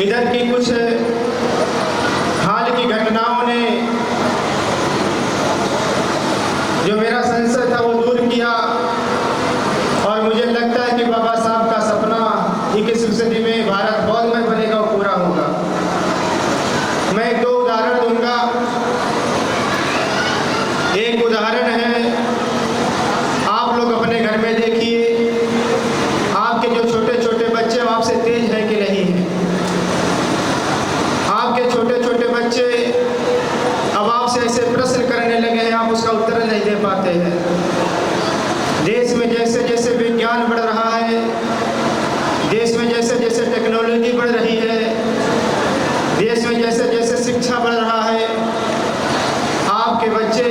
इधर की कुछ हाल की घटनाओं ने जो मेरा संशय था वो दूर किया और मुझे लगता है कि बाबा साहब का सपना 21वीं सदी में भारत बौद्धमय बनेगा और पूरा होगा। मैं दो उदाहरण दूंगा। एक उदाहरण है, आप लोग अपने घर में देखिए, आपके जो छोटे छोटे बच्चे आपसे तेज हैं कि नहीं हैं। आपके छोटे छोटे बच्चे अब आपसे ऐसे प्रश्न करने लगे हैं, आप उसका उत्तर नहीं दे पाते हैं। देश में जैसे जैसे विज्ञान बढ़ रहा है, देश में जैसे जैसे टेक्नोलॉजी बढ़ रही है, देश में जैसे जैसे शिक्षा बढ़ रहा है, आपके बच्चे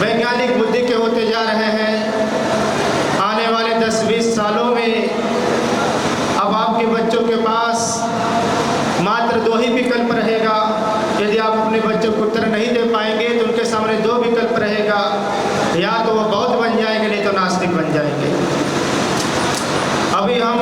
वैज्ञानिक बुद्धि के होते जा रहे हैं। आने वाले 10-20 सालों में अब आपके बच्चों के पास मात्र 2 ही विकल्प रहेगा। यदि आप अपने बच्चों को उत्तर नहीं दे पाएंगे तो उनके सामने 2 विकल्प रहेगा, या तो वो बौद्ध बन जाएंगे, नहीं तो नास्तिक बन जाएंगे। अभी हम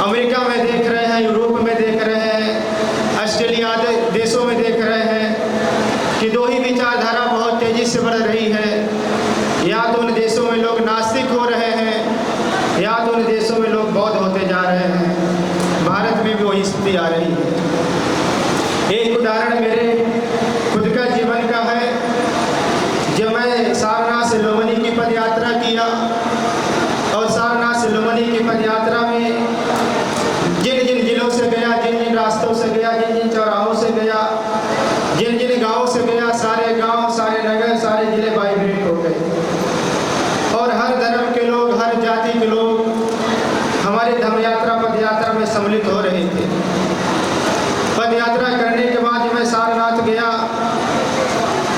अमेरिका में देख रहे हैं, यूरोप में देख रहे हैं, ऑस्ट्रेलिया आदि देशों में देख रहे हैं कि 2 ही विचारधारा बहुत तेजी से बढ़ रही है। या तो उन देशों में लोग नास्तिक हो रहे हैं, या तो उन देशों में लोग बौद्ध होते जा रहे हैं। भारत में भी वही स्थिति आ रही है। एक उदाहरण मेरे खुद का जीवन का है। जब मैं सारनाथ से लोमनी की पद यात्रा किया और सारनाथ से लोमनी की पद यात्रा में जिन जिन जिलों से गया, जिन जिन रास्तों से गया, जिन जिन चौराहों से गया, जिन जिन गाँवों से गया, सारे गांव, सारे नगर, सारे जिले वाइब्रेट हो गए और हर धर्म के लोग, हर जाति के लोग हमारी धर्म यात्रा पद यात्रा में सम्मिलित हो रहे थे। पद यात्रा करने के बाद मैं सारनाथ गया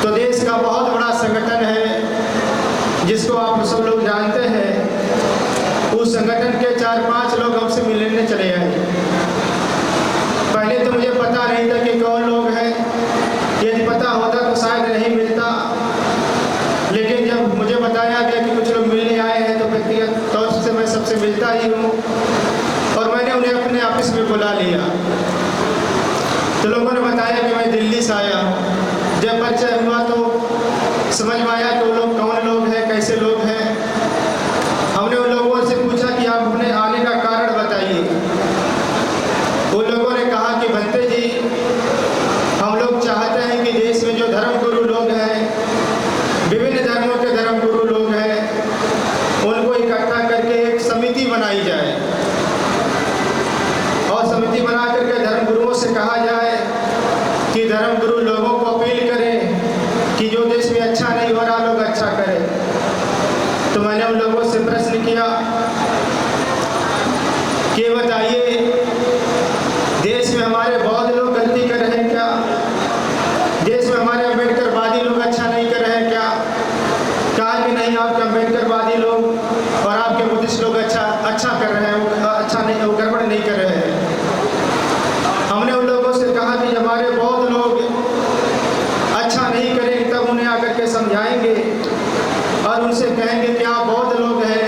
तो देश का बहुत बड़ा संगठन है जिसको आप सब लोग जानते हैं। उस संगठन के 4-5 लोग हमसे मिलने चले आए। पहले तो मुझे पता नहीं था कि कौन लोग हैं, यदि पता होता तो शायद नहीं मिलता, लेकिन जब मुझे बताया गया कि कुछ लोग मिलने आए हैं तो व्यक्तिगत तौर से मैं सबसे मिलता ही हूँ और मैंने उन्हें अपने ऑफिस में बुला लिया। तो लोगों ने बताया कि मैं दिल्ली से आया हूँ। जब परिचय हुआ तो समझ में आया कि वो लोग कौन लोग हैं, कैसे लोग हैं। हमने उन लोगों से पूछा कि आप अपने आने का कारण बताइए। उन लोगों ने कहा कि भंते जी, हम लोग चाहते हैं कि देश में जो धर्म गुरु लोग हैं, विभिन्न धर्मों के धर्म गुरु लोग हैं, उनको इकट्ठा करके एक समिति बनाई जाए और समिति बना करके धर्म गुरुओं से कहा जाए कि धर्म गुरु लोगों को अपील करें कि जो देश में अच्छा नहीं हो रहा लोग अच्छा करें। तो मैंने उन लोगों से प्रश्न किया कि बताइए, देश में हमारे बौद्ध लोग गलती कर रहे हैं क्या? देश में हमारे अम्बेडकरवादी लोग अच्छा नहीं कर रहे हैं क्या? कहा कि नहीं, आपके अम्बेडकरवादी लोग और आपके बुद्धिस्ट लोग अच्छा कर रहे हैं, अच्छा नहीं, वो गड़बड़ नहीं कर रहे हैं। हमने उन लोगों से कहा कि हमारे बौद्ध लोग अच्छा नहीं करेंगे तब उन्हें आकर के समझाएंगे और उनसे कहेंगे कि आप बौद्ध लोग हैं,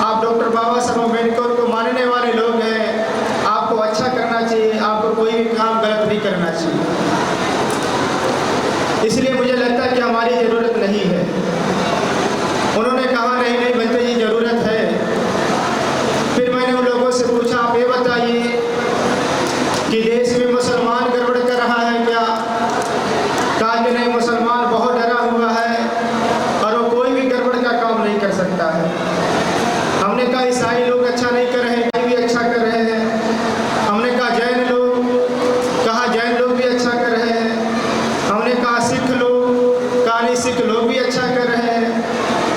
आप डॉक्टर बाबा साहब अम्बेडकर को मानने वाले लोग हैं, आपको अच्छा करना चाहिए, आपको कोई भी काम गलत नहीं करना चाहिए। इसलिए मुझे लगता है कि हमारी ज़रूरत नहीं है। उन्होंने कहा नहीं नहीं भंते जी, ज़रूरत है। फिर मैंने उन लोगों से पूछा, आप ये बताइए कि देश में मुसलमान गड़बड़ कर रहा है क्या? कहा कि नहीं, मुसलमान बहुत डरा हुआ है और वो कोई भी गड़बड़ का काम नहीं कर सकता है। हमने कहा ईसाई लोग अच्छा नहीं कर रहे हैं, ईसाई भी अच्छा कर रहे हैं। हमने कहा जैन लोग भी अच्छा कर रहे हैं। हमने कहा सिख लोग, कहा नहीं, सिख लोग भी अच्छा कर रहे हैं।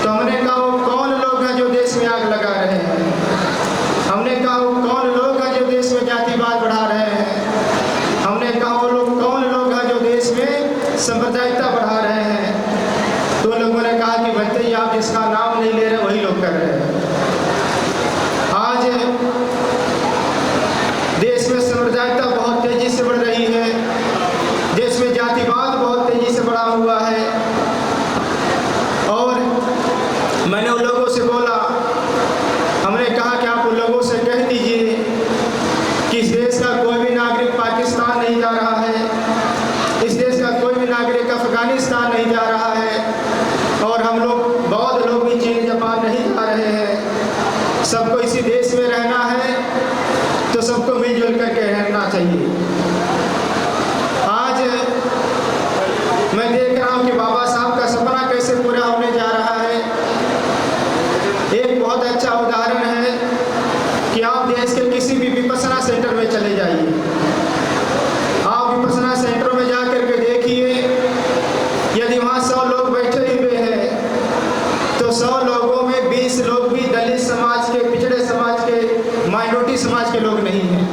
तो हमने कहा वो कौन लोग हैं जो देश में आग लगा रहे हैं? हमने कहा वो कौन लोग हैं जो देश में जातिवाद बढ़ा रहे हैं? हमने कहा वो लोग कौन लोग हैं जो देश में सांप्रदायिकता बढ़ा रहे हैं? तो लोगों ने कहा कि भंते जी, आप जिसका नाम नहीं ले रहे वही लोग कर रहे हैं। आज देश में सांप्रदायिकता बहुत तेजी से बढ़ रही है, देश में जातिवाद बहुत तेजी से बढ़ा हुआ है। और मैंने उन लोगों से बोला, हमने कहा कि आप उन लोगों से कह दीजिए कि इस देश मिलजुल करके रहना चाहिए। आज मैं देख रहा हूँ कि बाबा साहब का सपना कैसे पूरा होने जा रहा है। एक बहुत अच्छा उदाहरण है कि आप देश के किसी भी विपश्यना सेंटर में चले जाइए। आप विपश्यना सेंटर में जा करके देखिए, यदि वहाँ 100 लोग बैठे हुए हैं तो 100 लोगों में 20 लोग भी दलित समाज के, पिछड़े समाज के, माइनॉरिटी समाज के लोग नहीं हैं।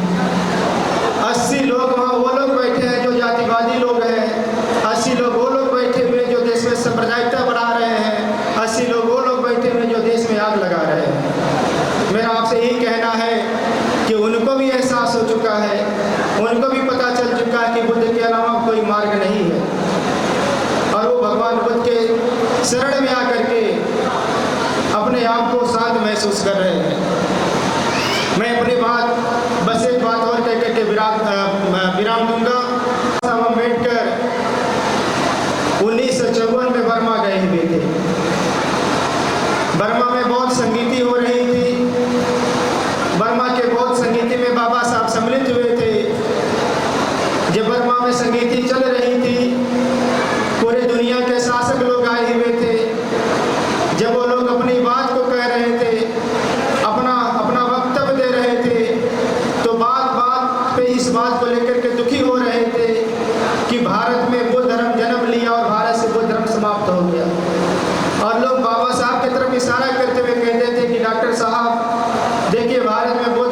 80 लोग वहाँ वो लोग बैठे हैं जो जातिवादी लोग हैं। 80 लोग वो लोग बैठे हुए जो देश में सांप्रदायिकता बढ़ा रहे हैं। 80 लोग वो लोग बैठे हुए जो देश में आग लगा रहे हैं। मेरा आपसे यही कहना है कि उनको भी एहसास हो चुका है, उनको भी पता चल चुका है कि बुद्ध के अलावा कोई मार्ग नहीं है, और वो भगवान बुद्ध के शरण में आकर के अपने आप को शांत महसूस कर रहे हैं। मैं अपनी बात बस एक बात और कह करके विराम दूंगा। साहब अम्बेडकर 1954 में बर्मा गए हुए थे। बर्मा में बहुत संगीति हो रही थी। बर्मा के बहुत संगीति में बाबा साहब सम्मिलित हुए थे। जब बर्मा में संगीति चल रही थी, पूरे दुनिया के शासक लोग आए हुए थे। जब वो लोग अपनी बात को कह रहे थे, अपना वक्तव्य दे रहे थे, तो बात बात पे इस बात को लेकर के दुखी हो रहे थे कि भारत में बुद्ध धर्म जन्म लिया और भारत से बुद्ध धर्म समाप्त हो गया। और लोग बाबा साहब की तरफ इशारा करते हुए कहते थे कि डॉक्टर साहब देखिए, भारत में बुद्ध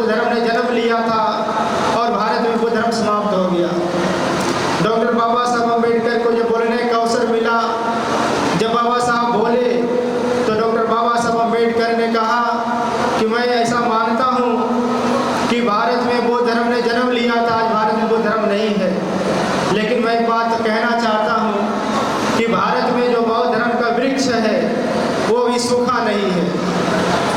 धर्म ने जन्म लिया था और भारत में बुद्ध धर्म समाप्त हो गया। डॉक्टर बाबा साहब अम्बेडकर को जब बोलने का अवसर मिला, जब बाबा साहब बोले, तो डॉक्टर बाबा साहब अम्बेडकर ने कहा कि मैं ऐसा मानता हूँ कि भारत में बुद्ध धर्म ने जन्म लिया था, आज भारत में बुद्ध धर्म नहीं है। लेकिन मैं एक बात कहना चाहता हूँ कि भारत में जो बौद्ध धर्म का वृक्ष है वो भी सूखा नहीं है।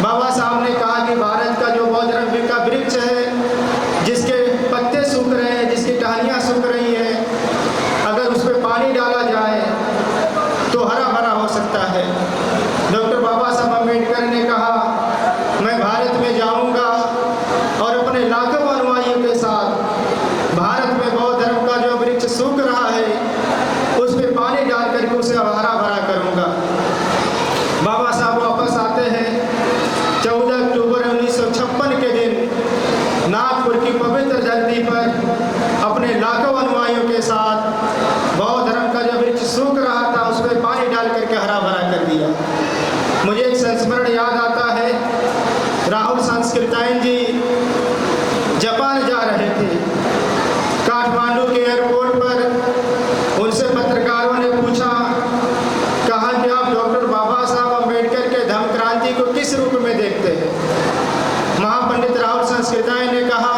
बाबा साहब ने कहा कि भारत का जो बौद्ध धर्म का वृक्ष है, जिसके पत्ते सूख रहे हैं, जिसकी टहनियाँ सूख रही हैं, अगर उस पर पानी डाला जाए तो हरा भरा हो सकता है। डॉक्टर बाबा साहब अम्बेडकर ने कहा मैं भारत में जाऊंगा और अपने लाखों अनुयायियों के साथ भारत में बौद्ध धर्म का जो वृक्ष सूख रहा है उस पर पानी डाल करके उसे हरा भरा करूंगा। बाबा साहब वापस आते हैं 14 अक्टूबर 1956 के दिन नागपुर की पवित्र धरती पर अपने लाखों अनुयायियों के साथ बौद्ध धर्म का जो वृक्ष सूख रहा था उस पर पानी डाल करके हरा भरा कर दिया। मुझे एक संस्मरण याद आता है, राहुल सांस्कृतायन जी जापान जा रहे थे। काठमांडू के एयरपोर्ट पर उनसे पत्रकारों ने पूछा, कहा कि आप डॉक्टर बाबा साहब अम्बेडकर के धम्म क्रांति को किस रूप में देखते हैं? महापंडित राहुल सांस्कृतायन ने कहा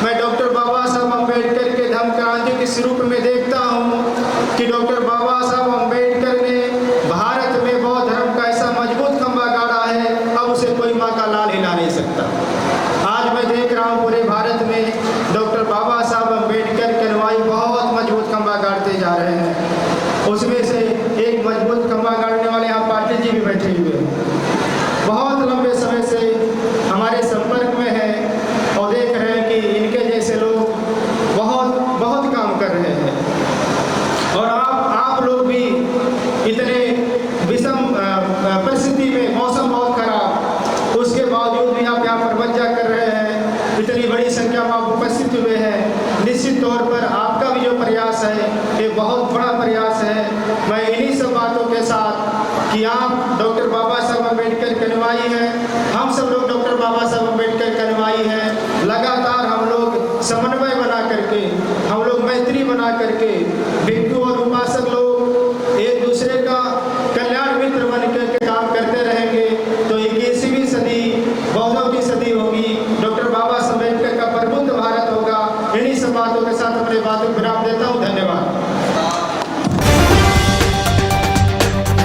मैं डॉक्टर बाबा साहब अम्बेडकर के धम्म क्रांति किस रूप में देखता हूँ कि डॉक्टर बाबा साहब अम्बेडकर ने भारत में बौद्ध धर्म का ऐसा मजबूत खंभा गाड़ा है, अब उसे कोई माँ का लाल हिला नहीं सकता। आज मैं देख रहा हूँ पूरे भारत में डॉक्टर बाबा साहब अम्बेडकर के अनुयायी बहुत मजबूत खंभा गाड़ते जा रहे हैं। उसमें से एक मजबूत खंभा गाड़ने वाले यहाँ पाटिल जी भी बैठे हुए हैं, बहुत लंबे समय से हमारे संपर्क में है और देख रहे हैं कि इनके जैसे लोग बहुत काम कर रहे हैं। और आप लोग भी इतने विषम परिस्थिति में, मौसम बहुत खराब, उसके बावजूद भी आप यहाँ पर बच्चा कर रहे हैं, इतनी बड़ी संख्या में आप उपस्थित हुए हैं। निश्चित तौर पर आपका भी जो प्रयास है ये बहुत बड़ा प्रयास है। मैं इन्हीं सब बातों के साथ कि आप डॉक्टर बाबा साहब अम्बेडकर के अनुयायी हैं, हम सब लोग डॉक्टर बाबा साहब अम्बेडकर के अनुयायी हैं, लगातार हम लोग समन्वय बना करके, हम लोग मैत्री बना करके